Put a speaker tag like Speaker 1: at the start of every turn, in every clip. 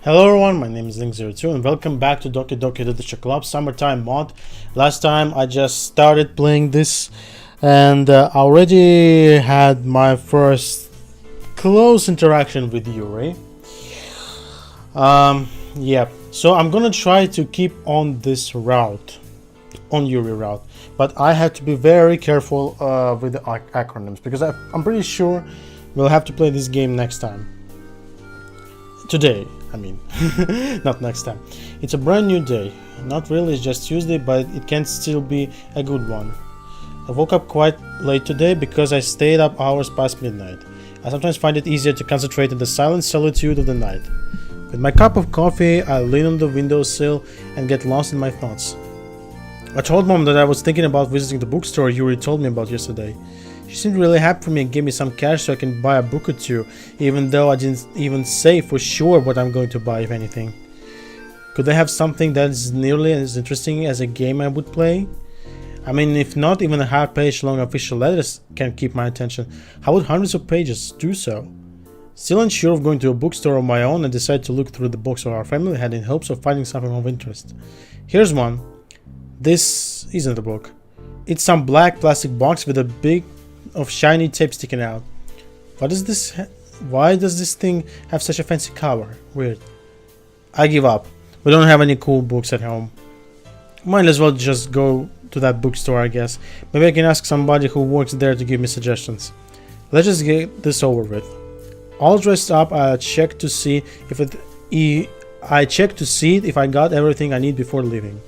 Speaker 1: Hello everyone, my name is Link02 and welcome back to Doki Literature Club Summertime mod. Last time I just started playing this and I already had my first close interaction with Yuri. Yeah, so I'm gonna try to keep on this route, on Yuri route, but I have to be very careful with the acronyms because I'm pretty sure we'll have to play this game next time. Today, I mean, not next time. It's a brand new day. Not really, it's just Tuesday, but it can still be a good one. I woke up quite late today because I stayed up hours past midnight. I sometimes find it easier to concentrate in the silent solitude of the night. With my cup of coffee, I lean on the windowsill and get lost in my thoughts. I told Mom that I was thinking about visiting the bookstore Yuri told me about yesterday. She seemed really happy for me and gave me some cash so I can buy a book or two, even though I didn't even say for sure what I'm going to buy, if anything. Could I have something that is nearly as interesting as a game I would play? I mean, if not even a half-page long official letters can keep my attention, how would hundreds of pages do so? Still unsure of going to a bookstore of my own, I decided to look through the books of our family had in hopes of finding something of interest. Here's one. This isn't a book. It's some black plastic box with a big of shiny tape sticking out. Why does this thing have such a fancy cover? Weird. I give up. We don't have any cool books at home. Might as well just go to that bookstore, I guess. Maybe I can ask somebody who works there to give me suggestions. Let's just get this over with. All dressed up, I checked to see if I got everything I need before leaving.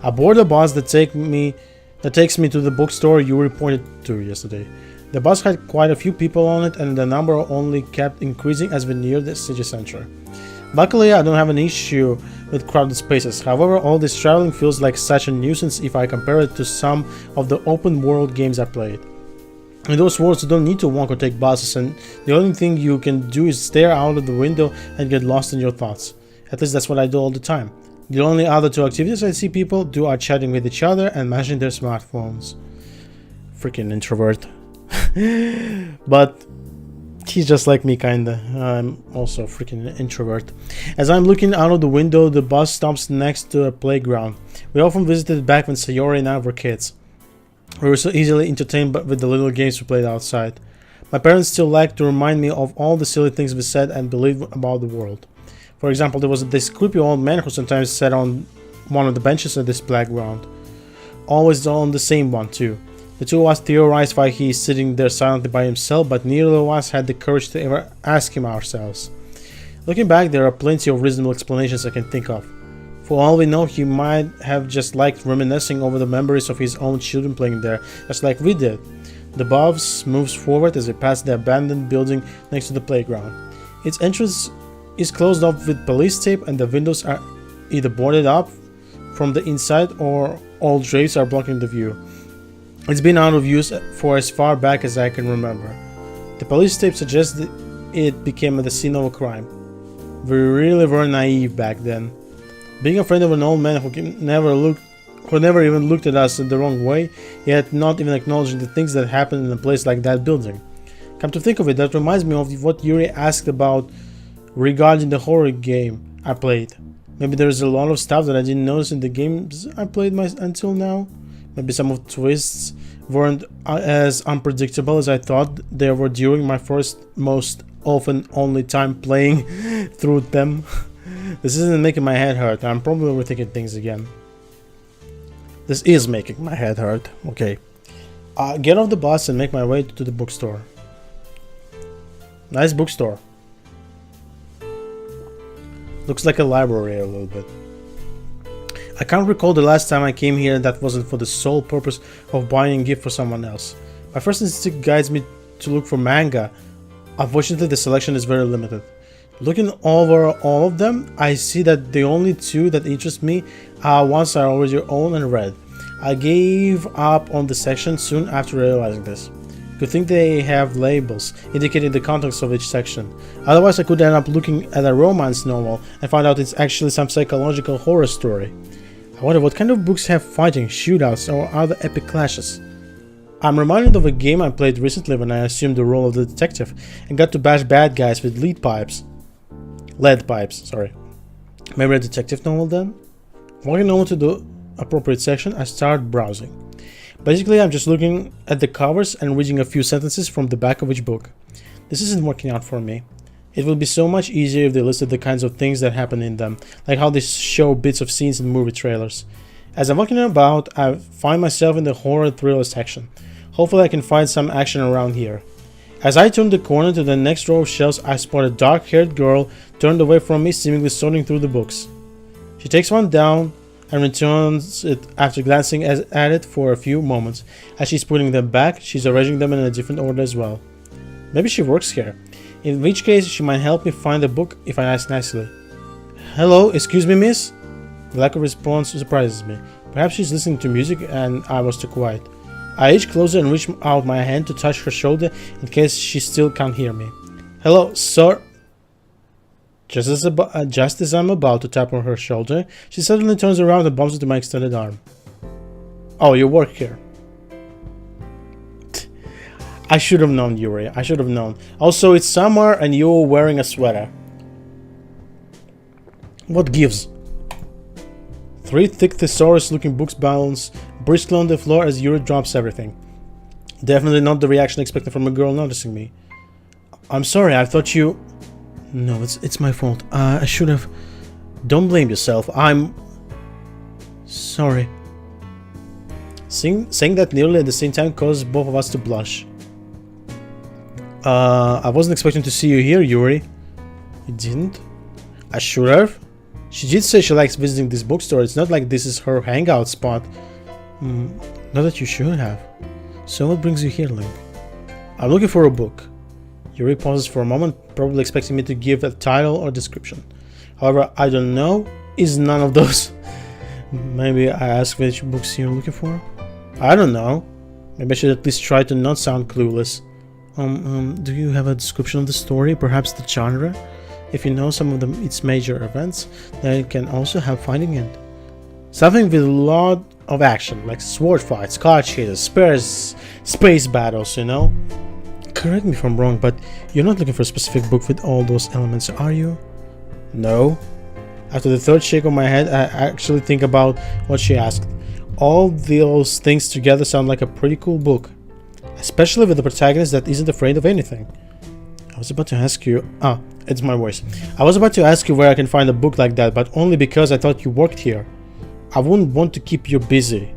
Speaker 1: I board the bus that takes me to the bookstore Yuri pointed to yesterday. The bus had quite a few people on it and the number only kept increasing as we neared the city center. Luckily, I don't have an issue with crowded spaces. However, all this traveling feels like such a nuisance if I compare it to some of the open world games I played. In those worlds, you don't need to walk or take buses, and the only thing you can do is stare out of the window and get lost in your thoughts. At least that's what I do all the time. The only other two activities I see people do are chatting with each other and managing their smartphones. Freaking introvert. But he's just like me, kinda. I'm also a freaking introvert. As I'm looking out of the window, the bus stops next to a playground. We often visited back when Sayori and I were kids. We were so easily entertained with the little games we played outside. My parents still like to remind me of all the silly things we said and believed about the world. For example, there was this creepy old man who sometimes sat on one of the benches at this playground. Always on the same one too. The two of us theorized why he is sitting there silently by himself, but neither of us had the courage to ever ask him ourselves. Looking back, there are plenty of reasonable explanations I can think of. For all we know, he might have just liked reminiscing over the memories of his own children playing there, just like we did. The bus moves forward as we pass the abandoned building next to the playground. Its entrance is closed off with police tape and the windows are either boarded up from the inside or old drapes are blocking the view. It's been out of use for as far back as I can remember. The police tape suggests that it became the scene of a crime. We really were naive back then. Being afraid of an old man who never even looked at us in the wrong way, yet not even acknowledging the things that happened in a place like that building. Come to think of it, that reminds me of what Yuri asked about regarding the horror game I played. Maybe there's a lot of stuff that I didn't notice in the games I played until now. Maybe some of the twists weren't as unpredictable as I thought they were during my first, most often only time playing through them. This isn't making my head hurt. I'm probably overthinking things again. This is making my head hurt. Okay. Get off the bus and make my way to the bookstore. Nice bookstore. Looks like a library a little bit. I can't recall the last time I came here that wasn't for the sole purpose of buying a gift for someone else. My first instinct guides me to look for manga. Unfortunately, the selection is very limited. Looking over all of them, I see that the only two that interest me are ones I already own and read. I gave up on the section soon after realizing this. Good thing they have labels indicating the contents of each section. Otherwise, I could end up looking at a romance novel and find out it's actually some psychological horror story. I wonder what kind of books have fighting, shootouts, or other epic clashes. I'm reminded of a game I played recently when I assumed the role of the detective and got to bash bad guys with lead pipes. Lead pipes, sorry. Maybe a detective novel then? Walking over to the appropriate section, I start browsing. Basically, I'm just looking at the covers and reading a few sentences from the back of each book. This isn't working out for me. It would be so much easier if they listed the kinds of things that happen in them, like how they show bits of scenes in movie trailers. As I'm walking about, I find myself in the horror thriller section. Hopefully I can find some action around here. As I turn the corner to the next row of shelves, I spot a dark-haired girl turned away from me, seemingly sorting through the books. She takes one down and returns it after glancing at it for a few moments. As she's putting them back, she's arranging them in a different order as well. Maybe she works here, in which case she might help me find the book if I ask nicely. Hello, excuse me, miss? The lack of response surprises me. Perhaps she's listening to music and I was too quiet. I edge closer and reach out my hand to touch her shoulder in case she still can't hear me. Hello, sir. Just as I'm about to tap on her shoulder, she suddenly turns around and bumps into my extended arm. Oh, you work here. I should have known, Yuri. I should have known. Also, it's summer and you're wearing a sweater. What gives? 3 thick thesaurus-looking books bounce briskly on the floor as Yuri drops everything. Definitely not the reaction expected from a girl noticing me. I'm sorry, I thought you... No, it's my fault. I should have... Don't blame yourself. I'm... Sorry. Saying that nearly at the same time caused both of us to blush. I wasn't expecting to see you here, Yuri. You didn't? I should have. She did say she likes visiting this bookstore. It's not like this is her hangout spot. Not that you should have. So what brings you here, Link? I'm looking for a book. Yuri pauses for a moment, probably expecting me to give a title or description. However, I don't know is none of those. Maybe I ask which books you're looking for? I don't know. Maybe I should at least try to not sound clueless. Do you have a description of the story? Perhaps the genre? If you know some of its major events, then it can also help finding it. Something with a lot of action, like sword fights, card chases, space battles, you know? Correct me if I'm wrong, but you're not looking for a specific book with all those elements, are you? No. After the third shake of my head, I actually think about what she asked. All those things together sound like a pretty cool book. Especially with a protagonist that isn't afraid of anything. I was about to ask you... it's my voice. I was about to ask you where I can find a book like that, but only because I thought you worked here. I wouldn't want to keep you busy.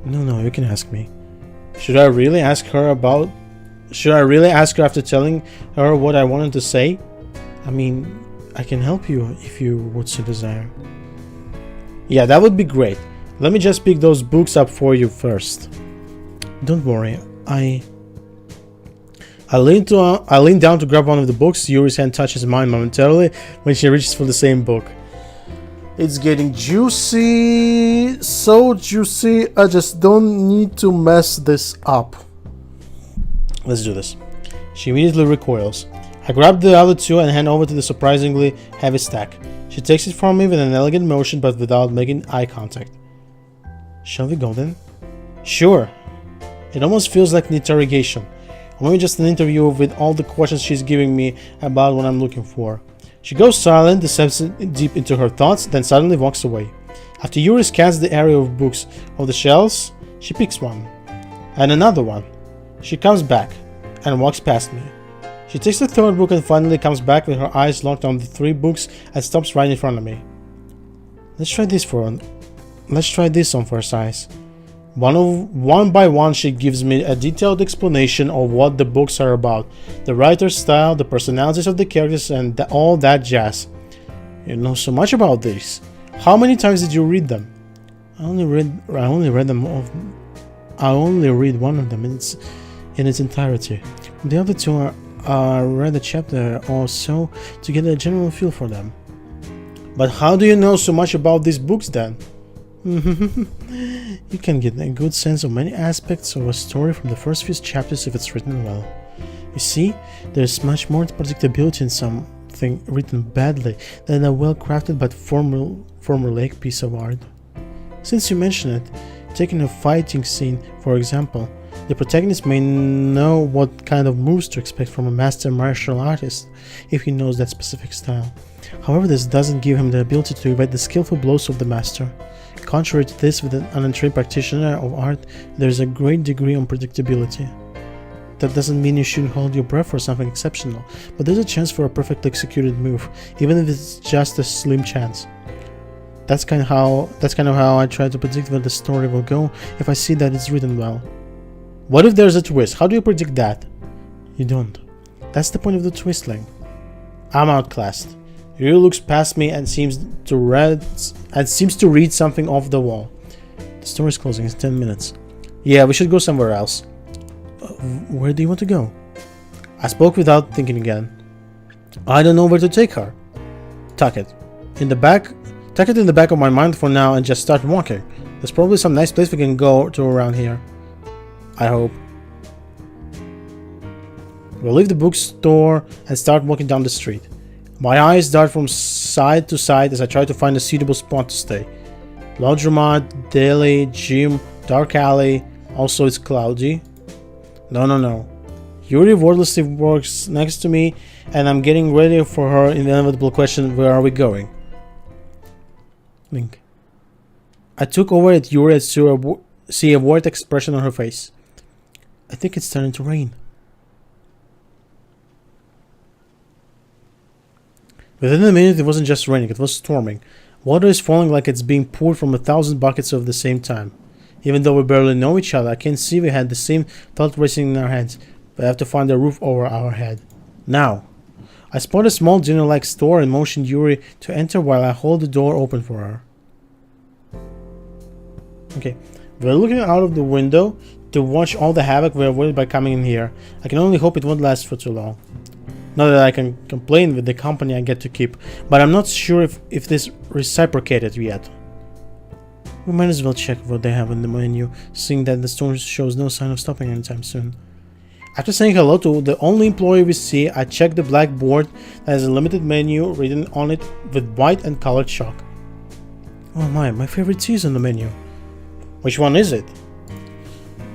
Speaker 1: No, you can ask me. Should I really ask her after telling her what I wanted to say? I mean, I can help you if you would so desire. Yeah, that would be great. Let me just pick those books up for you first. Don't worry, I lean down to grab one of the books. Yuri's hand touches mine momentarily when she reaches for the same book. It's getting juicy, so juicy, I just don't need to mess this up. Let's do this. She immediately recoils. I grab the other two and hand over to the surprisingly heavy stack. She takes it from me with an elegant motion but without making eye contact. Shall we go then? Sure. It almost feels like an interrogation. Or maybe just an interview with all the questions she's giving me about what I'm looking for. She goes silent, descends deep into her thoughts, then suddenly walks away. After Yuri scans the area of books of the shelves, she picks one. And another one. She comes back and walks past me. She takes the third book and finally comes back with her eyes locked on the 3 books and stops right in front of me. Let's try this on for size. One by one she gives me a detailed explanation of what the books are about, the writer's style, the personalities of the characters, and all that jazz. You know so much about these. How many times did you read them? I only read one of them in its entirety. The other 2 I read a chapter or so to get a general feel for them. But how do you know so much about these books then? You can get a good sense of many aspects of a story from the first few chapters if it's written well. You see, there's much more predictability in something written badly than a well-crafted but formulaic piece of art. Since you mention it, taking a fighting scene, for example, The protagonist may know what kind of moves to expect from a master martial artist if he knows that specific style. However, this doesn't give him the ability to evade the skillful blows of the master. Contrary to this, with an untrained practitioner of art, there is a great degree of unpredictability. That doesn't mean you shouldn't hold your breath for something exceptional, but there's a chance for a perfectly executed move, even if it's just a slim chance. That's kind of how I try to predict where the story will go if I see that it's written well. What if there's a twist? How do you predict that? You don't. That's the point of the twistling. I'm outclassed. Yuri looks past me and seems to read something off the wall. The store is closing in 10 minutes. Yeah, we should go somewhere else. Where do you want to go? I spoke without thinking again. I don't know where to take her. Tuck it in the back of my mind for now and just start walking. There's probably some nice place we can go to around here. I hope. We'll leave the bookstore and start walking down the street. My eyes dart from side to side as I try to find a suitable spot to stay. Laundromat, deli, gym, dark alley. Also, it's cloudy. No. Yuri wordlessly works next to me, and I'm getting ready for her inevitable question, where are we going? Link. I took over at Yuri and see a worried expression on her face. I think it's starting to rain. Within a minute, it wasn't just raining, it was storming. Water is falling like it's being poured from 1,000 buckets at the same time. Even though we barely know each other, I can see we had the same thought racing in our heads. We have to find a roof over our head. Now. I spot a small dinner-like store and motion Yuri to enter while I hold the door open for her. Okay, we're looking out of the window to watch all the havoc we avoided by coming in here. I can only hope it won't last for too long. Not that I can complain with the company I get to keep, but I'm not sure if this reciprocated yet. We might as well check what they have in the menu, seeing that the store shows no sign of stopping anytime soon. After saying hello to the only employee we see, I check the black board that has a limited menu written on it with white and colored chalk. Oh my favorite tea is on the menu. Which one is it?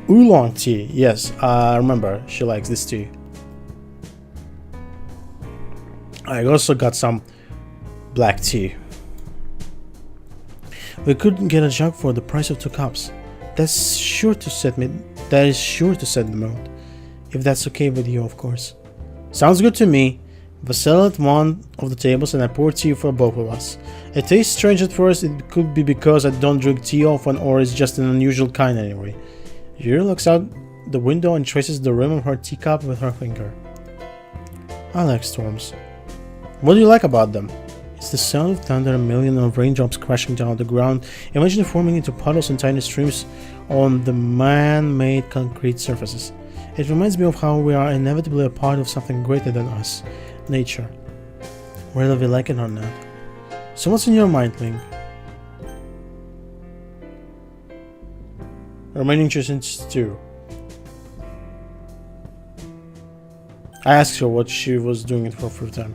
Speaker 1: Oolong tea. Yes, I remember. She likes this tea. I also got some black tea. We couldn't get a jug for the price of 2 cups. That is sure to set the mood. If that's okay with you, of course. Sounds good to me. We sell at one of the tables and I pour tea for both of us. It tastes strange at first. It could be because I don't drink tea often, or it's just an unusual kind anyway. Yuri looks out the window and traces the rim of her teacup with her finger. I like storms. What do you like about them? It's the sound of thunder, a million of raindrops crashing down the ground, eventually forming into puddles and tiny streams on the man-made concrete surfaces. It reminds me of how we are inevitably a part of something greater than us, nature, whether we like it or not. So what's in your mind, Link? Remaining choosing stew. I asked her what she was doing it for free time.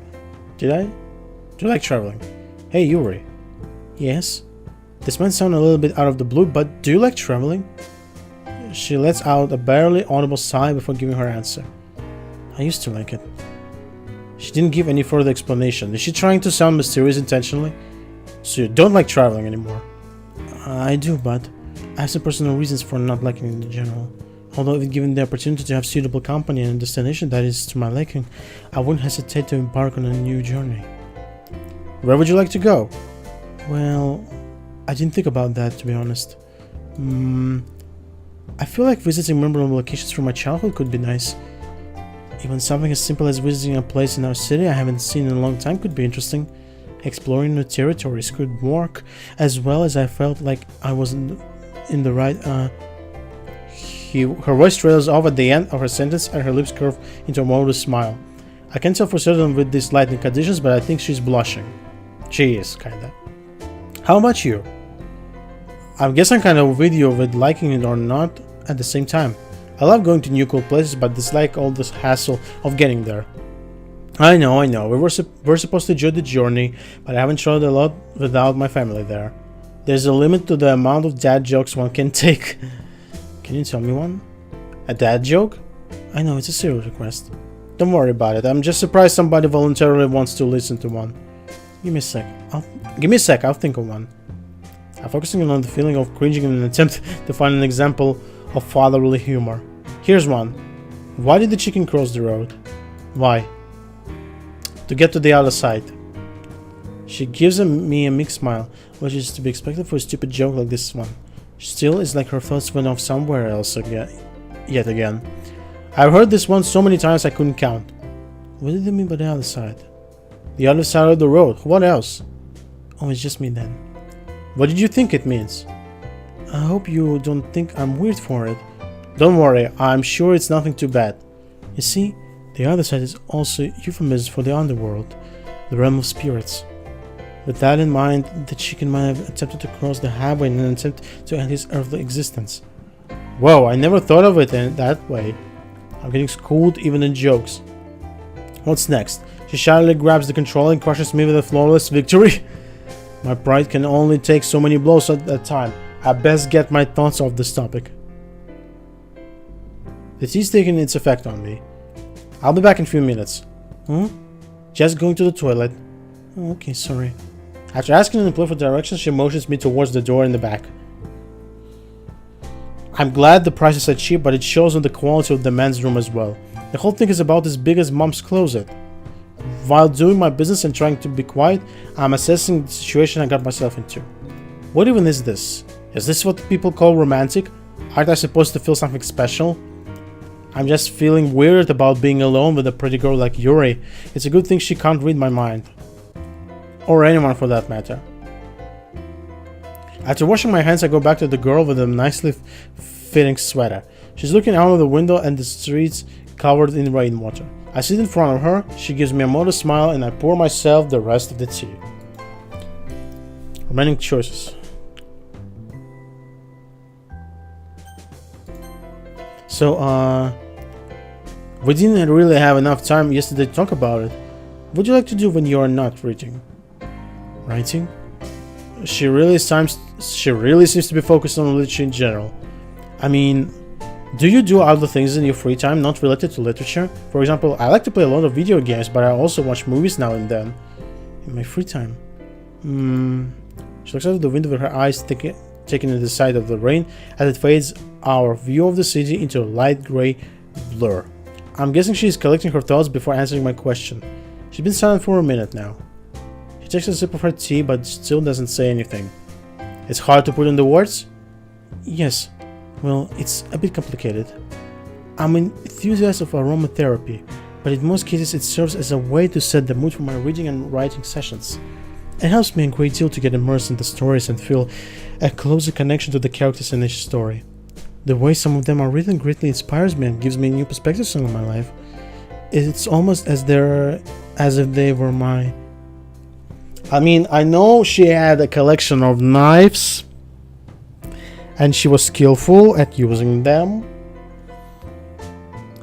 Speaker 1: Did I? Do you like traveling? Hey, Yuri. Yes? This might sound a little bit out of the blue, but do you like traveling? She lets out a barely audible sigh before giving her answer. I used to like it. She didn't give any further explanation. Is she trying to sound mysterious intentionally? So you don't like traveling anymore? I do, but I have some personal reasons for not liking it in general. Although if given the opportunity to have suitable company and a destination that is to my liking, I wouldn't hesitate to embark on a new journey. Where would you like to go? Well, I didn't think about that, to be honest. I feel like visiting memorable locations from my childhood could be nice. Even something as simple as visiting a place in our city I haven't seen in a long time could be interesting. Exploring new territories could work, as well as I felt like I wasn't in the right... Her voice trails off at the end of her sentence and her lips curve into a modest smile. I can't tell for certain with these lighting conditions, but I think she's blushing. She is, kinda. How about you? I guess I'm kind of with you with liking it or not at the same time. I love going to new cool places, but dislike all this hassle of getting there. I know. We're supposed to enjoy the journey, but I haven't traveled a lot without my family there. There's a limit to the amount of dad jokes one can take. Can you tell me one? A dad joke? I know, it's a serious request. Don't worry about it. I'm just surprised somebody voluntarily wants to listen to one. Give me a sec. I'll think of one. I'm focusing on the feeling of cringing in an attempt to find an example of fatherly humor. Here's one. Why did the chicken cross the road? Why? To get to the other side. She gives me a mixed smile, which is to be expected for a stupid joke like this one. Still, it's like her thoughts went off somewhere else yet again. I've heard this one so many times I couldn't count. What did they mean by the other side? The other side of the road. What else? Oh, it's just me then. What did you think it means? I hope you don't think I'm weird for it. Don't worry, I'm sure it's nothing too bad. You see, the other side is also euphemism for the underworld, the realm of spirits. With that in mind, the chicken might have attempted to cross the highway in an attempt to end his earthly existence. Whoa, I never thought of it in that way. I'm getting schooled even in jokes. What's next? She shyly grabs the controller and crushes me with a flawless victory. My pride can only take so many blows at a time. I best get my thoughts off this topic. The tea's taking its effect on me. I'll be back in a few minutes. Just going to the toilet. Oh, okay, sorry. After asking an employee for directions, she motions me towards the door in the back. I'm glad the prices are cheap, but it shows on the quality of the men's room as well. The whole thing is about as big as Mom's closet. While doing my business and trying to be quiet, I'm assessing the situation I got myself into. What even is this? Is this what people call romantic? Aren't I supposed to feel something special? I'm just feeling weird about being alone with a pretty girl like Yuri. It's a good thing she can't read my mind. Or anyone for that matter. After washing my hands, I go back to the girl with a nicely fitting sweater. She's looking out of the window and the streets covered in rainwater. I sit in front of her, she gives me a modest smile, and I pour myself the rest of the tea. Remaining choices. So, we didn't really have enough time yesterday to talk about it. What do you like to do when you are not reading? Writing? She really seems to be focused on literature in general. I mean, do you do other things in your free time not related to literature? For example, I like to play a lot of video games, but I also watch movies now and then. In my free time. She looks out of the window with her eyes taking in the sight of the rain as it fades our view of the city into a light grey blur. I'm guessing she is collecting her thoughts before answering my question. She's been silent for a minute now. She takes a sip of her tea but still doesn't say anything. It's hard to put into words? Yes. Well, it's a bit complicated. I'm an enthusiast of aromatherapy, but in most cases it serves as a way to set the mood for my reading and writing sessions. It helps me a great deal to get immersed in the stories and feel a closer connection to the characters in each story. The way some of them are written greatly inspires me and gives me new perspectives on my life. It's almost as if they were my... I mean, I know she had a collection of knives and she was skillful at using them.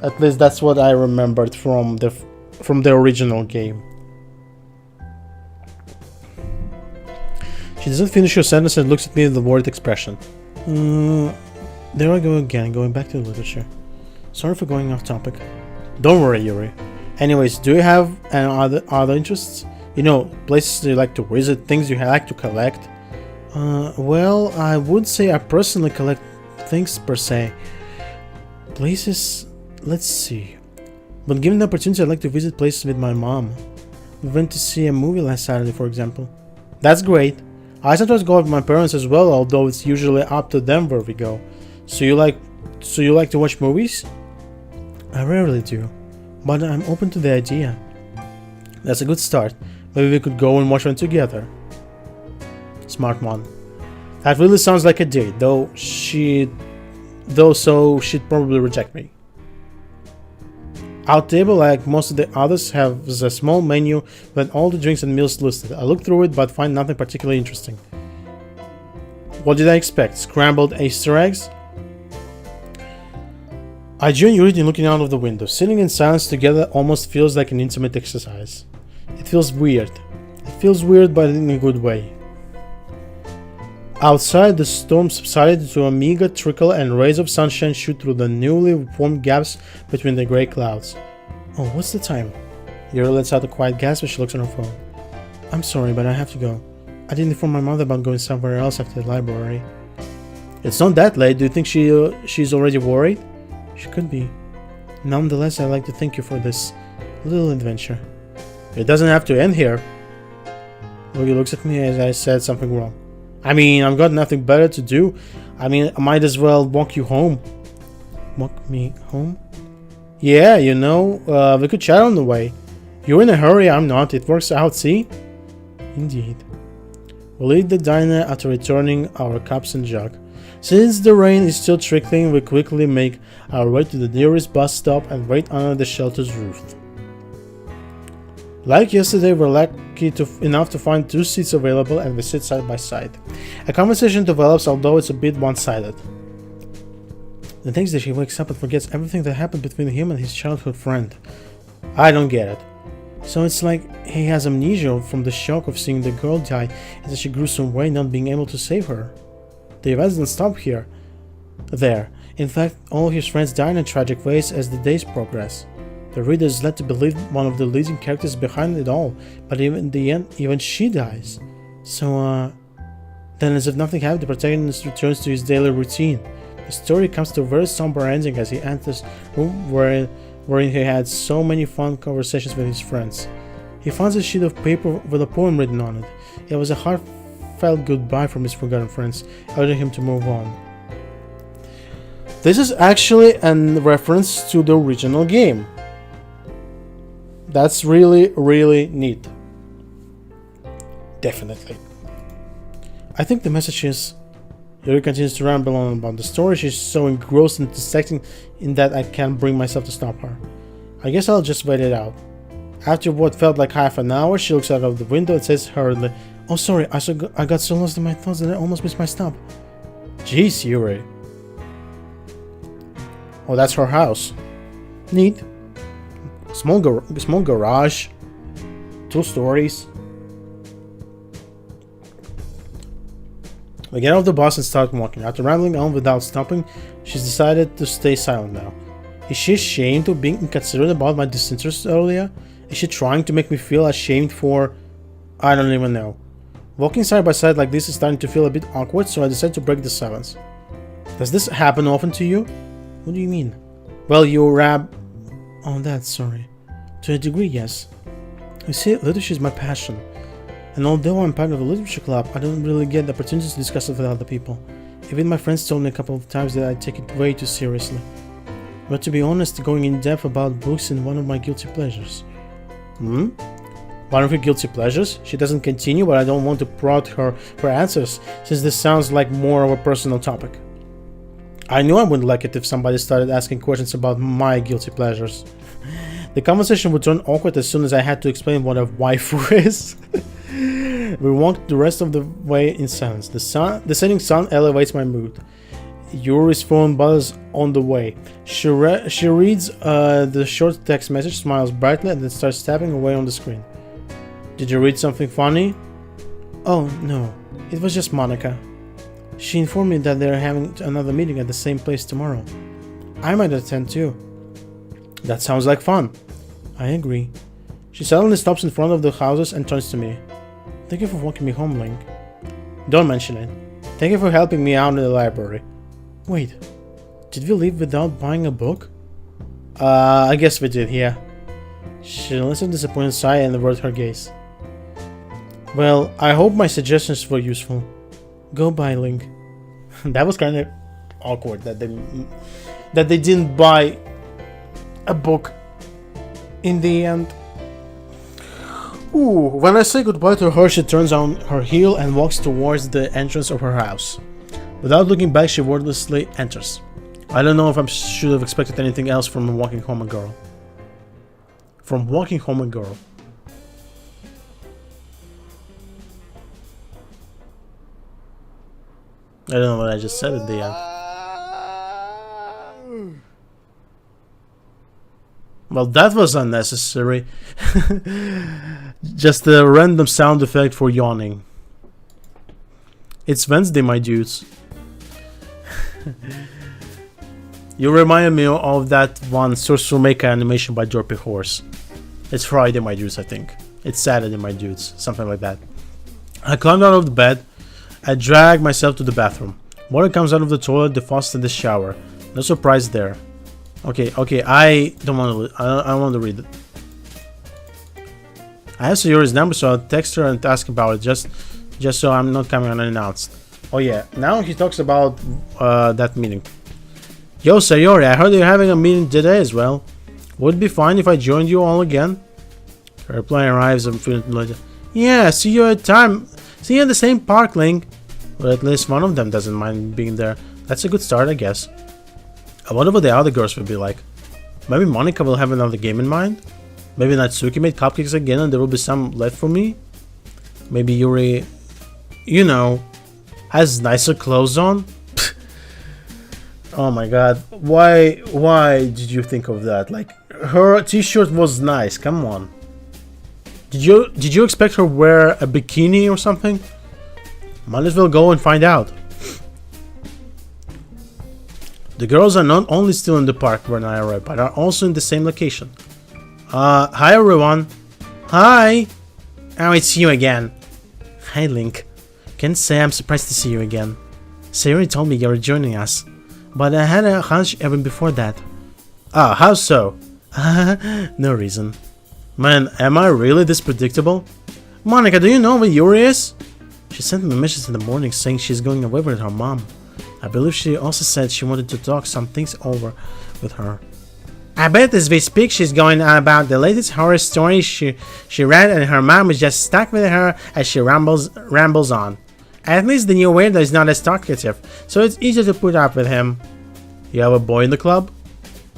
Speaker 1: At least that's what I remembered from the original game. She doesn't finish her sentence and looks at me with a worried expression. There I go again, going back to literature. Sorry for going off topic. Don't worry, Yuri. Anyways, do you have other interests? You know, places you like to visit, things you like to collect? Well, I would say I personally collect things per se. Places, let's see. But given the opportunity, I'd like to visit places with my mom. We went to see a movie last Saturday, for example. That's great. I sometimes go with my parents as well, although it's usually up to them where we go. So you like to watch movies? I rarely do, but I'm open to the idea. That's a good start. Maybe we could go and watch one together. Smart one. That really sounds like a date, so she'd probably reject me. Our table, like most of the others, has a small menu with all the drinks and meals listed. I look through it but find nothing particularly interesting. What did I expect? Scrambled Easter eggs? I join Yuri in looking out of the window. Sitting in silence together almost feels like an intimate exercise. It feels weird. It feels weird but in a good way. Outside, the storm subsided to a meager trickle and rays of sunshine shoot through the newly formed gaps between the grey clouds. Oh, what's the time? Yuri lets out a quiet gasp as she looks on her phone. I'm sorry, but I have to go. I didn't inform my mother about going somewhere else after the library. It's not that late. Do you think she's already worried? She could be. Nonetheless, I'd like to thank you for this little adventure. It doesn't have to end here. Loki looks at me as I said something wrong. I mean, I've got nothing better to do. I mean, I might as well walk you home. Walk me home? Yeah, you know, we could chat on the way. You're in a hurry, I'm not. It works out, see? Indeed. We'll leave the diner after returning our cups and jug. Since the rain is still trickling, we quickly make our way to the nearest bus stop and wait under the shelter's roof. Like yesterday, we're lucky enough to find 2 seats available and we sit side by side. A conversation develops, although it's a bit one-sided. The thing is that he wakes up and forgets everything that happened between him and his childhood friend. I don't get it. So it's like he has amnesia from the shock of seeing the girl die in such a gruesome way, not being able to save her. The events don't stop there. In fact, all of his friends die in tragic ways as the days progress. The reader is led to believe one of the leading characters behind it all, but even in the end, even she dies. So, then as if nothing happened, the protagonist returns to his daily routine. The story comes to a very somber ending as he enters a room wherein he had so many fun conversations with his friends. He finds a sheet of paper with a poem written on it. It was a heartfelt goodbye from his forgotten friends, urging him to move on. This is actually a reference to the original game. That's really, really neat. Definitely. I think the message is... Yuri continues to ramble on about the story. She's so engrossed and dissecting in that I can't bring myself to stop her. I guess I'll just wait it out. After what felt like half an hour, she looks out of the window and says hurriedly, "Oh, sorry, I got so lost in my thoughts that I almost missed my stop." Jeez, Yuri. Oh, that's her house. Neat. Small garage. 2 stories. We get off the bus and start walking. After rambling on without stopping, she's decided to stay silent now. Is she ashamed of being inconsiderate about my disinterest earlier? Is she trying to make me feel ashamed for... I don't even know. Walking side by side like this is starting to feel a bit awkward, so I decide to break the silence. Does this happen often to you? What do you mean? Well, you Oh, that's sorry. To a degree, yes. You see, literature is my passion. And although I'm part of a literature club, I don't really get the opportunity to discuss it with other people. Even my friends told me a couple of times that I take it way too seriously. But to be honest, going in depth about books is one of my guilty pleasures. One of your guilty pleasures? She doesn't continue, but I don't want to prod her for answers, since this sounds like more of a personal topic. I knew I wouldn't like it if somebody started asking questions about my guilty pleasures. The conversation would turn awkward as soon as I had to explain what a waifu is. We walked the rest of the way in silence. The setting sun elevates my mood. Yuri's phone buzzes on the way. She reads the short text message, smiles brightly, and then starts tapping away on the screen. Did you read something funny? Oh, no. It was just Monica. She informed me that they're having another meeting at the same place tomorrow. I might attend too. That sounds like fun. I agree. She suddenly stops in front of the houses and turns to me. Thank you for walking me home, Link. Don't mention it. Thank you for helping me out in the library. Wait, did we leave without buying a book? I guess we did, yeah. She lets a disappointed sigh and averted her gaze. Well, I hope my suggestions were useful. Go buy, Link. That was kind of awkward that they didn't buy a book in the end. Ooh, when I say goodbye to her, she turns on her heel and walks towards the entrance of her house. Without looking back, she wordlessly enters. I don't know if I should have expected anything else from walking home a girl. From walking home a girl. I don't know what I just said at the end. Well, that was unnecessary. Just a random sound effect for yawning. It's Wednesday, my dudes. You remind me of that one Sorcerer Maker animation by Dorpy Horse. It's Friday, my dudes, I think. It's Saturday, my dudes. Something like that. I climbed out of the bed. I dragged myself to the bathroom. Water comes out of the toilet, the faucet, and the shower. No surprise there. Okay, I don't want to. I don't want to read it. I have Sayori's number, so I'll text her and ask about it, just so I'm not coming unannounced. Oh yeah, now he talks about that meeting. Yo, Sayori, I heard you're having a meeting today as well. Would it be fine if I joined you all again? Her reply arrives a few minutes later. Yeah, see you at time. See you in the same park, Link. Well, at least one of them doesn't mind being there. That's a good start, I guess. I wonder what the other girls will be like. Maybe Monica will have another game in mind? Maybe Natsuki made cupcakes again and there will be some left for me? Maybe Yuri, you know, has nicer clothes on? Oh my god, why did you think of that? Like, her t-shirt was nice, come on. Did you expect her to wear a bikini or something? Might as well go and find out. The girls are not only still in the park when I arrive, but are also in the same location. Hi everyone. Hi. Oh, it's you again. Hi Link. Can't say I'm surprised to see you again. Sayori told me you were joining us, but I had a hunch even before that. Ah, how so? No reason. Man, am I really this predictable? Monica, do you know where Yuri is? She sent me a message in the morning saying she's going away with her mom. I believe she also said she wanted to talk some things over with her. I bet as we speak she's going on about the latest horror story she read and her mom is just stuck with her as she rambles on. At least the new weirdo is not as talkative, so it's easier to put up with him. You have a boy in the club?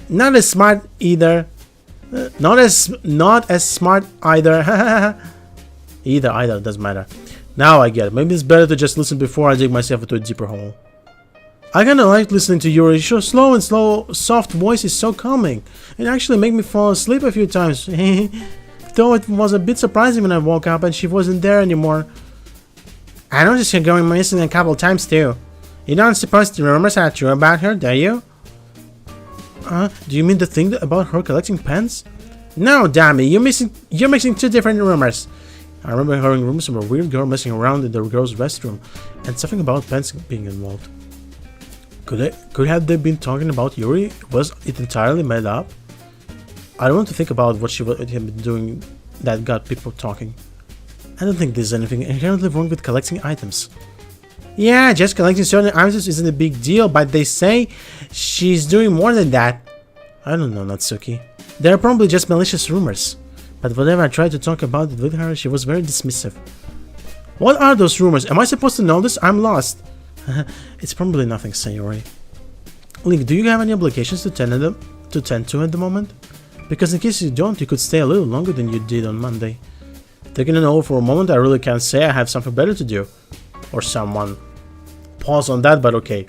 Speaker 1: Not as smart either. Not as smart either. Either, doesn't matter. Now I get it. Maybe it's better to just listen before I dig myself into a deeper hole. I kinda like listening to Yuri. Your slow, soft voice is so calming. It actually made me fall asleep a few times. Though it was a bit surprising when I woke up and she wasn't there anymore. I noticed her going missing a couple times too. You don't suppose the rumors are true about her, do you? Do you mean the thing about her collecting pens? No, dummy, you're mixing two different rumors. I remember hearing rumors of a weird girl messing around in the girls' restroom, and something about pens being involved. Could have they been talking about Yuri? Was it entirely made up? I don't want to think about what she had been doing that got people talking. I don't think there's anything inherently wrong with collecting items. Yeah, just collecting certain items isn't a big deal, but they say she's doing more than that. I don't know, Natsuki. They're probably just malicious rumors. But whenever I tried to talk about it with her, she was very dismissive. What are those rumors? Am I supposed to know this? I'm lost. It's probably nothing, Sayori. Link, do you have any obligations to tend to at the moment? Because in case you don't, you could stay a little longer than you did on Monday. Taking it over for a moment, I really can't say I have something better to do. Or someone. Pause on that, but okay.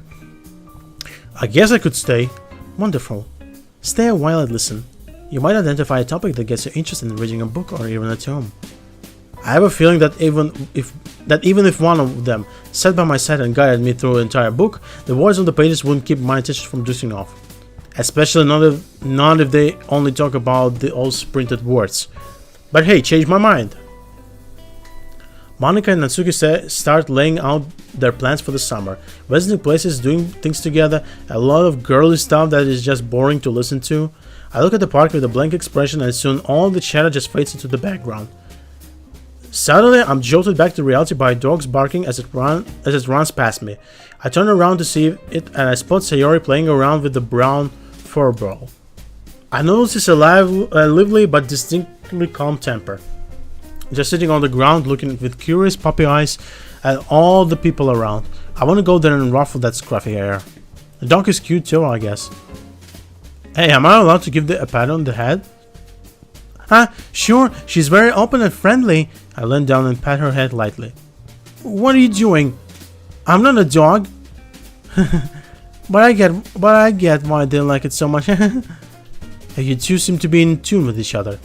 Speaker 1: I guess I could stay. Wonderful. Stay a while and listen. You might identify a topic that gets you interested in reading a book or even a tome. I have a feeling that even if one of them sat by my side and guided me through the entire book, the words on the pages wouldn't keep my attention from drifting off. Especially not if they only talk about the old printed words. But hey, change my mind. Monica and Natsuki start laying out their plans for the summer. Visiting places, doing things together, a lot of girly stuff that is just boring to listen to. I look at the park with a blank expression and soon all the chatter just fades into the background. Suddenly, I'm jolted back to reality by dogs barking as it runs past me. I turn around to see it and I spot Sayori playing around with the brown fur ball. I notice a lively but distinctly calm temper. Just sitting on the ground looking with curious puppy eyes at all the people around. I want to go there and ruffle that scruffy hair. The dog is cute too, I guess. Hey, am I allowed to give it a pat on the head? Sure, she's very open and friendly. I lean down and pat her head lightly. What are you doing? I'm not a dog. but I get why they like it so much. You two seem to be in tune with each other.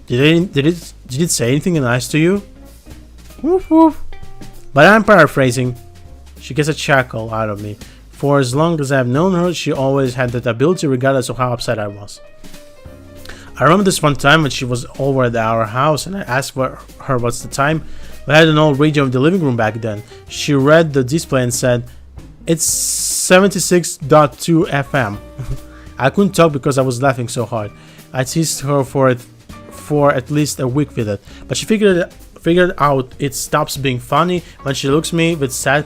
Speaker 1: Did it say anything nice to you? Woof woof. But I'm paraphrasing. She gets a chuckle out of me. For as long as I've known her, she always had that ability regardless of how upset I was. I remember this one time when she was over at our house and I asked her what's the time. We had an old radio in the living room back then. She read the display and said, "It's 76.2 FM. I couldn't talk because I was laughing so hard. I teased her for at least a week with it, but she figured out it stops being funny when she looks at me with sad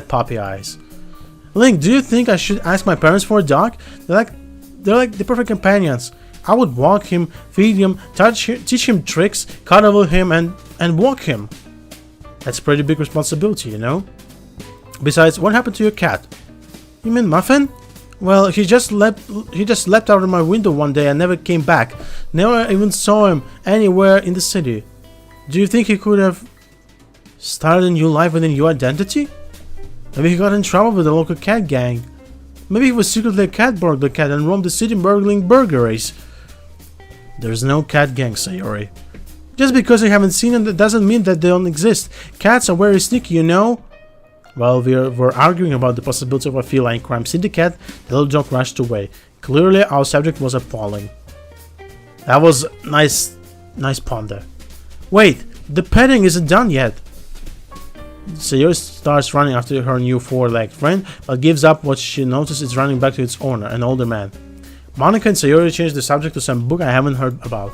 Speaker 1: puppy eyes. Link, do you think I should ask my parents for a dog? They're like the perfect companions. I would walk him, feed him, teach him tricks, cuddle him, and walk him. That's a pretty big responsibility, you know? Besides, what happened to your cat? You mean Muffin? Well, he just leapt out of my window one day and never came back. Never even saw him anywhere in the city. Do you think he could have started a new life within your identity? Maybe he got in trouble with the local cat gang. Maybe he was secretly a cat burglar cat and roamed the city burgling burglaries. There's no cat gang, Sayori. Just because you haven't seen them, that doesn't mean that they don't exist. Cats are very sneaky, you know? While we're arguing about the possibility of a feline crime syndicate, the little dog rushed away. Clearly, our subject was appalling. That was nice ponder. Wait, the petting isn't done yet. Sayori starts running after her new four-legged friend, but gives up what she notices is running back to its owner, an older man. Monica and Sayori change the subject to some book I haven't heard about.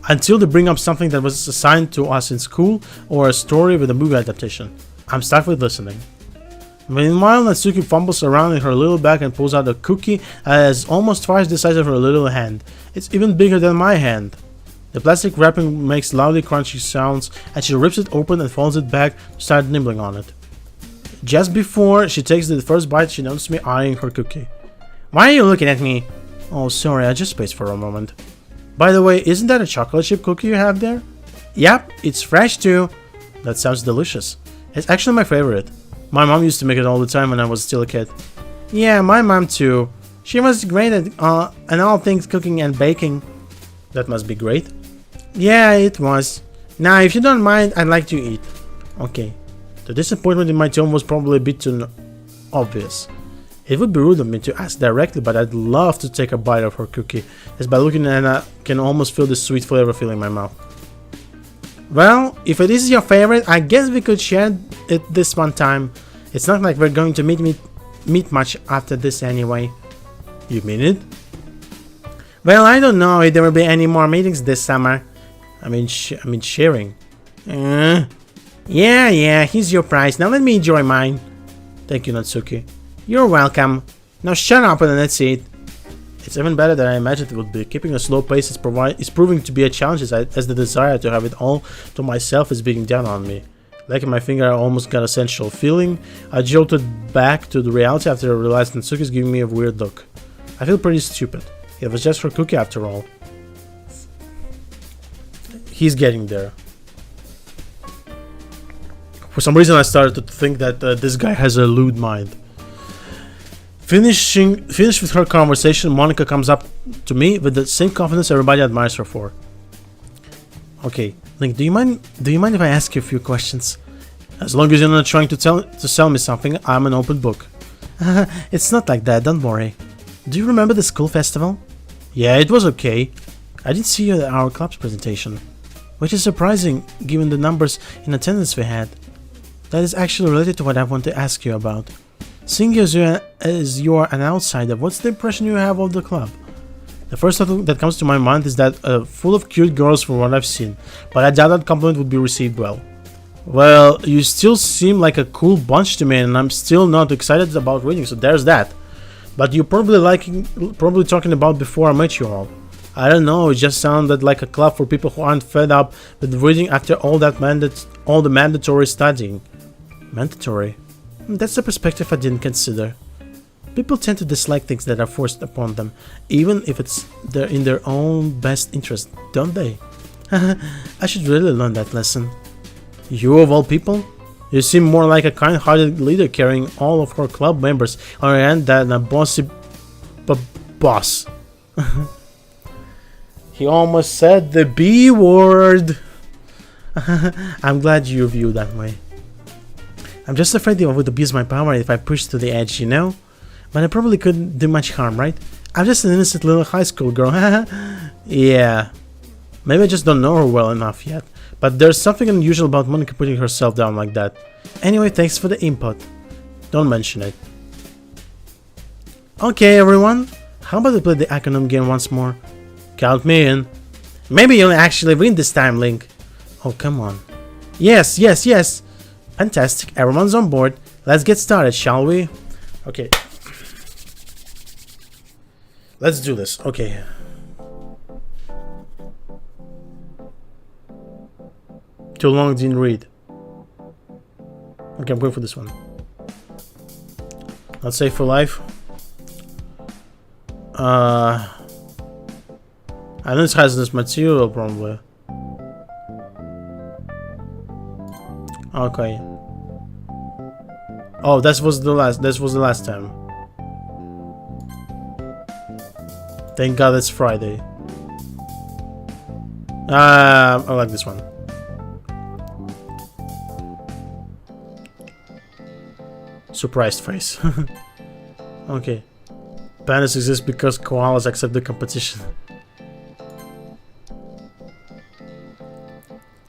Speaker 1: Until they bring up something that was assigned to us in school, or a story with a movie adaptation. I'm stuck with listening. Meanwhile, Natsuki fumbles around in her little bag and pulls out a cookie that is almost twice the size of her little hand. It's even bigger than my hand. The plastic wrapping makes loudly crunchy sounds, and she rips it open and folds it back to start nibbling on it. Just before she takes the first bite, she notices me eyeing her cookie. Why are you looking at me? Oh, sorry, I just spaced for a moment. By the way, isn't that a chocolate chip cookie you have there? Yep, it's fresh too. That sounds delicious. It's actually my favorite. My mom used to make it all the time when I was still a kid. Yeah, my mom too. She was great at all things cooking and baking. That must be great. Yeah, it was. Now, if you don't mind, I'd like to eat. Okay. The disappointment in my tone was probably a bit too obvious. It would be rude of me to ask directly, but I'd love to take a bite of her cookie, as by looking at it, I can almost feel the sweet flavor filling my mouth. Well, if it is your favorite, I guess we could share it this one time. It's not like we're going to meet much after this anyway. You mean it? Well, I don't know if there will be any more meetings this summer. I mean sharing. Yeah, here's your prize. Now let me enjoy mine. Thank you, Natsuki. You're welcome. Now shut up and let's eat. It's even better than I imagined it would be. Keeping a slow pace is proving to be a challenge as the desire to have it all to myself is beating down on me. Licking my finger, I almost got a sensual feeling. I jolted back to the reality after I realized Natsuki's giving me a weird look. I feel pretty stupid. It was just her cookie after all. He's getting there. For some reason I started to think that this guy has a lewd mind. Finished with her conversation, Monica comes up to me with the same confidence everybody admires her for. Okay, Link, do you mind if I ask you a few questions? As long as you're not trying to sell me something, I'm an open book. It's not like that, don't worry. Do you remember the school festival? Yeah, it was okay. I didn't see you at our club's presentation, which is surprising given the numbers in attendance we had. That is actually related to what I want to ask you about. Seeing as you're an outsider, what's the impression you have of the club? The first thought that comes to my mind is that full of cute girls from what I've seen, but I doubt that compliment would be received well. Well, you still seem like a cool bunch to me, and I'm still not excited about reading, so there's that. But you're probably talking about before I met you all. I don't know, it just sounded like a club for people who aren't fed up with reading after all the mandatory studying. Mandatory? That's a perspective I didn't consider. People tend to dislike things that are forced upon them, even if it's in their own best interest, don't they? I should really learn that lesson. You of all people? You seem more like a kind-hearted leader carrying all of her club members on her hand than a bossy boss. He almost said the B word. I'm glad you view that way. I'm just afraid I would abuse my power if I push to the edge, you know? But I probably couldn't do much harm, right? I'm just an innocent little high school girl. Yeah. Maybe I just don't know her well enough yet. But there's something unusual about Monica putting herself down like that. Anyway, thanks for the input. Don't mention it. Okay, everyone. How about we play the acronym game once more? Count me in. Maybe you'll actually win this time, Link. Oh, come on. Yes, yes, yes. Fantastic. Everyone's on board. Let's get started, shall we? Okay. Let's do this. Okay. Too long, didn't read. Okay, I'm going for this one. Not safe for life. I know this has this material probably. Okay. Oh, this was the last time. Thank God it's Friday. I like this one. Surprised face. Okay. Pandas exist because koalas accept the competition.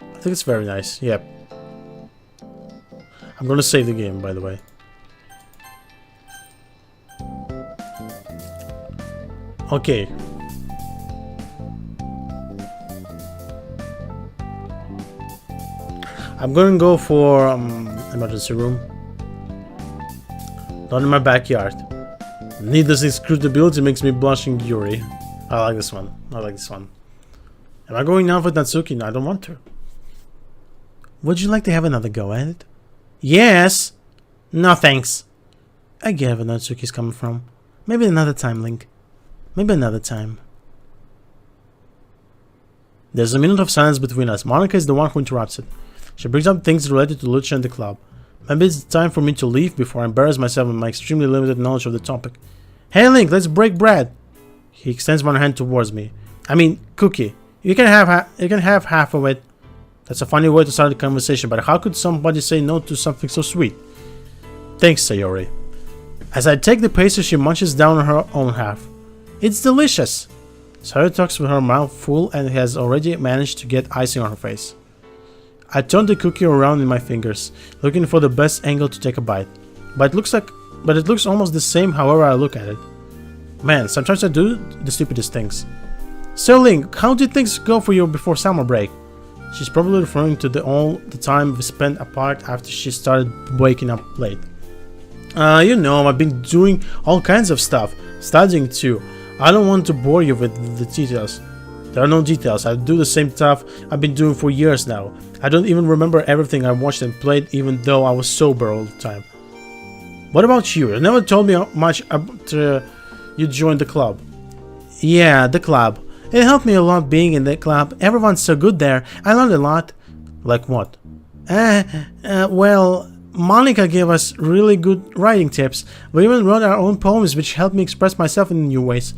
Speaker 1: I think it's very nice. Yep. I'm gonna save the game, by the way. Okay. I'm gonna go for emergency room. Not in my backyard. Needless inscrutability makes me blushing Yuri. I like this one. I like this one. Am I going now for Natsuki? No, I don't want to. Would you like to have another go at it? Yes! No thanks. I get where Natsuki's coming from. Maybe another time, Link. Maybe another time. There's a minute of silence between us. Monica is the one who interrupts it. She brings up things related to Lucha and the club. Maybe it's time for me to leave before I embarrass myself with my extremely limited knowledge of the topic. Hey Link, let's break bread! He extends one hand towards me. I mean, Cookie. You can have half of it. That's a funny way to start a conversation, but how could somebody say no to something so sweet? Thanks, Sayori. As I take the pastry, she munches down on her own half. It's delicious! Sayori talks with her mouth full and has already managed to get icing on her face. I turn the cookie around in my fingers, looking for the best angle to take a bite. But it looks almost the same however I look at it. Man, sometimes I do the stupidest things. So Link, how did things go for you before summer break? She's probably referring to all the time we spent apart after she started waking up late. You know, I've been doing all kinds of stuff, studying too. I don't want to bore you with the details. There are no details. I do the same stuff I've been doing for years now. I don't even remember everything I watched and played, even though I was sober all the time. What about you? You never told me much after you joined the club. Yeah, the club. It helped me a lot being in the club. Everyone's so good there. I learned a lot. Like what? Well, Monica gave us really good writing tips. We even wrote our own poems, which helped me express myself in new ways.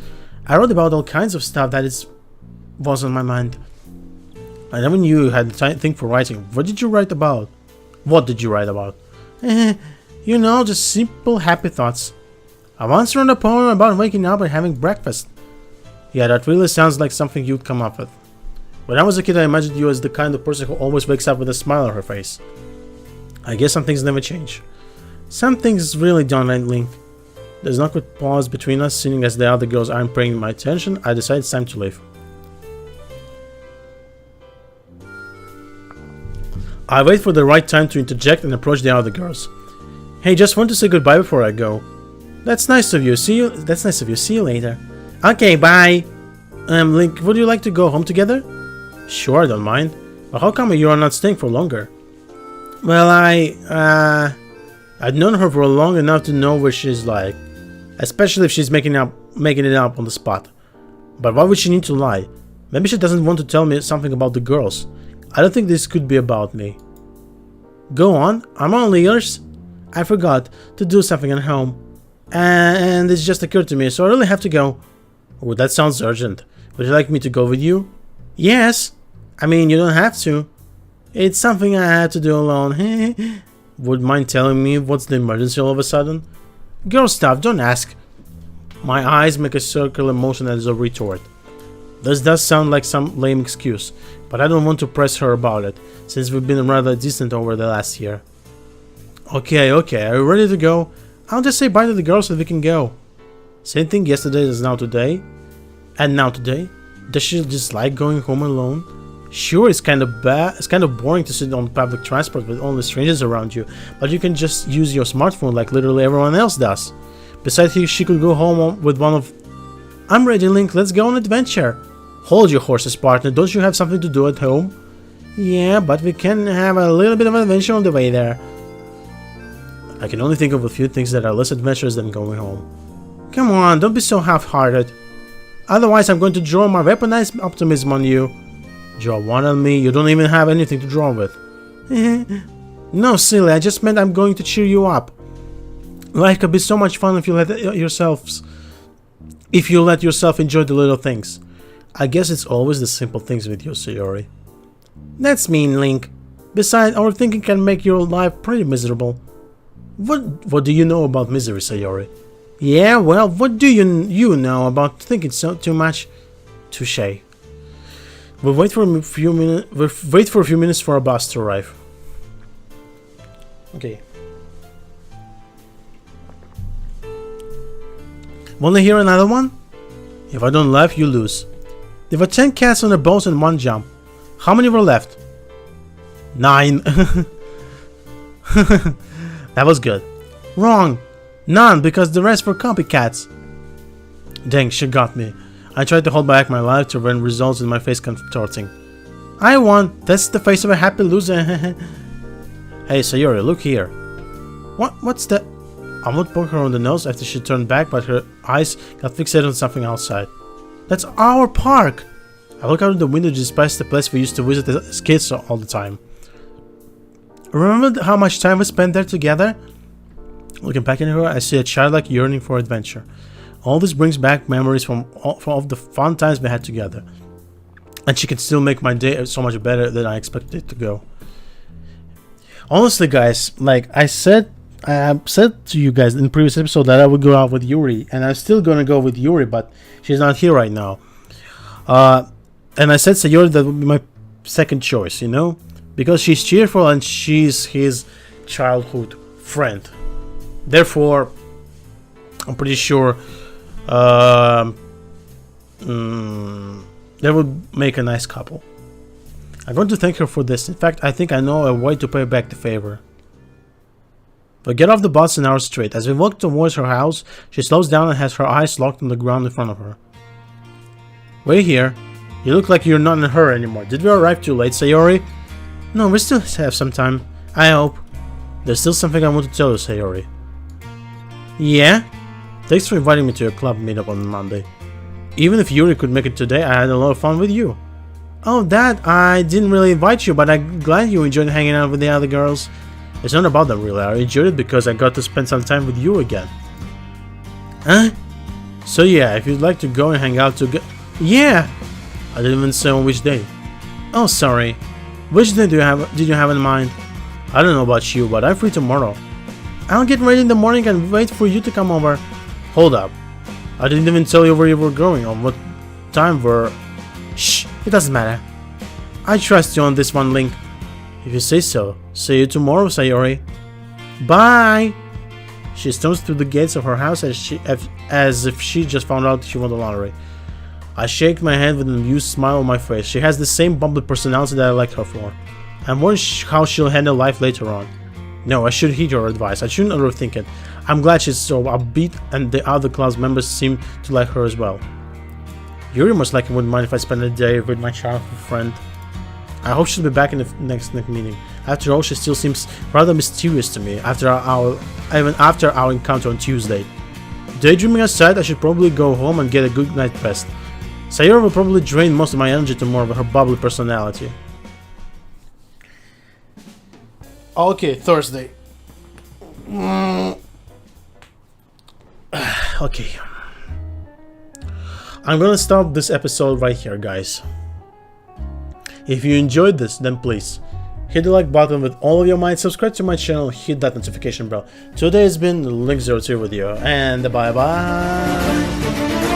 Speaker 1: I wrote about all kinds of stuff that was on my mind. I never knew you had a thing for writing. What did you write about? What did you write about? You know, just simple, happy thoughts. I once wrote a poem about waking up and having breakfast. Yeah, that really sounds like something you'd come up with. When I was a kid, I imagined you as the kind of person who always wakes up with a smile on her face. I guess some things never change. Some things really don't, Link. There's an awkward pause between us, seeing as the other girls aren't paying my attention. I decide it's time to leave. I wait for the right time to interject and approach the other girls. Hey, just want to say goodbye before I go. That's nice of you. See you later. Okay, bye. Link, would you like to go home together? Sure, I don't mind. But how come you are not staying for longer? Well, I'd known her for long enough to know what she's like. Especially if she's making it up on the spot. But why would she need to lie? Maybe she doesn't want to tell me something about the girls. I don't think this could be about me. Go on, I'm all ears. I forgot to do something at home. And it just occurred to me, so I really have to go. Oh, that sounds urgent. Would you like me to go with you? Yes. I mean, you don't have to. It's something I had to do alone. Would mind telling me what's the emergency all of a sudden? Girl stuff, don't ask. My eyes make a circular motion as a retort. This does sound like some lame excuse, but I don't want to press her about it, since we've been rather distant over the last year. Okay, are you ready to go? I'll just say bye to the girls so we can go. Same thing yesterday as now today? And now today? Does she just like going home alone? Sure, it's kind of boring to sit on public transport with only strangers around you, but you can just use your smartphone like literally everyone else does. Besides, she could go home with one of... I'm ready, Link, let's go on an adventure. Hold your horses, partner, don't you have something to do at home? Yeah, but we can have a little bit of an adventure on the way there. I can only think of a few things that are less adventurous than going home. Come on, don't be so half-hearted. Otherwise, I'm going to draw my weaponized optimism on you. Draw one on me? You don't even have anything to draw with. No, silly, I just meant I'm going to cheer you up. Life could be so much fun if you let yourself enjoy the little things. I guess it's always the simple things with you, Sayori. That's mean, Link. Besides, our thinking can make your life pretty miserable. What do you know about misery, Sayori? Yeah, well, what do you know about thinking too much? Touché. We'll wait for a few minutes for a bus to arrive. Okay. Wanna hear another one? If I don't laugh, you lose. There were 10 cats on their bones in one jump. How many were left? 9. That was good. Wrong. None, because the rest were copycats. Dang, she got me. I tried to hold back my laughter when results in my face contorting. I won. That's the face of a happy loser. Hey, Sayori, look here. What's that? I would poke her on the nose after she turned back, but her eyes got fixated on something outside. That's our park! I look out the window just past the place we used to visit as kids all the time. Remember how much time we spent there together? Looking back at her, I see a childlike yearning for adventure. All this brings back memories from all the fun times we had together. And she can still make my day so much better than I expected it to go. Honestly, guys, like I said to you guys in the previous episode that I would go out with Yuri, and I'm still gonna go with Yuri, but she's not here right now. And I said Sayori that would be my second choice, you know, because she's cheerful and she's his childhood friend. Therefore, I'm pretty sure they would make a nice couple. I'm going to thank her for this. In fact, I think I know a way to pay back the favor. We get off the bus in our street. As we walk towards her house, she slows down and has her eyes locked on the ground in front of her. Wait here. You look like you're not in a hurry anymore. Did we arrive too late, Sayori? No, we still have some time. I hope. There's still something I want to tell you, Sayori. Yeah? Thanks for inviting me to your club meetup on Monday. Even if Yuri could make it today, I had a lot of fun with you. Oh, that? I didn't really invite you, but I'm glad you enjoyed hanging out with the other girls. It's not about them really, I enjoyed it because I got to spend some time with you again. Huh? So yeah, if you'd like to go and hang out together... Yeah! I didn't even say on which day. Oh, sorry. Which day did you have in mind? I don't know about you, but I'm free tomorrow. I'll get ready in the morning and wait for you to come over. Hold up. I didn't even tell you where you were going or what time we're... Shh, it doesn't matter. I trust you on this one, Link. If you say so. See you tomorrow, Sayori. Bye! She storms through the gates of her house as if she just found out she won the lottery. I shake my head with an amused smile on my face. She has the same bubbly personality that I like her for. I'm wondering how she'll handle life later on. No, I should heed your advice. I shouldn't overthink it. I'm glad she's so upbeat and the other class members seem to like her as well. Yuri most likely wouldn't mind if I spend a day with my childhood friend. I hope she'll be back in the next meeting. After all, she still seems rather mysterious to me even after our encounter on Tuesday. Daydreaming aside, I should probably go home and get a good night's rest. Sayori will probably drain most of my energy tomorrow with her bubbly personality. Okay, Thursday. Okay. I'm gonna stop this episode right here, guys. If you enjoyed this, then please hit the like button with all of your might, subscribe to my channel, hit that notification bell. Today has been Link02 with you, and bye bye.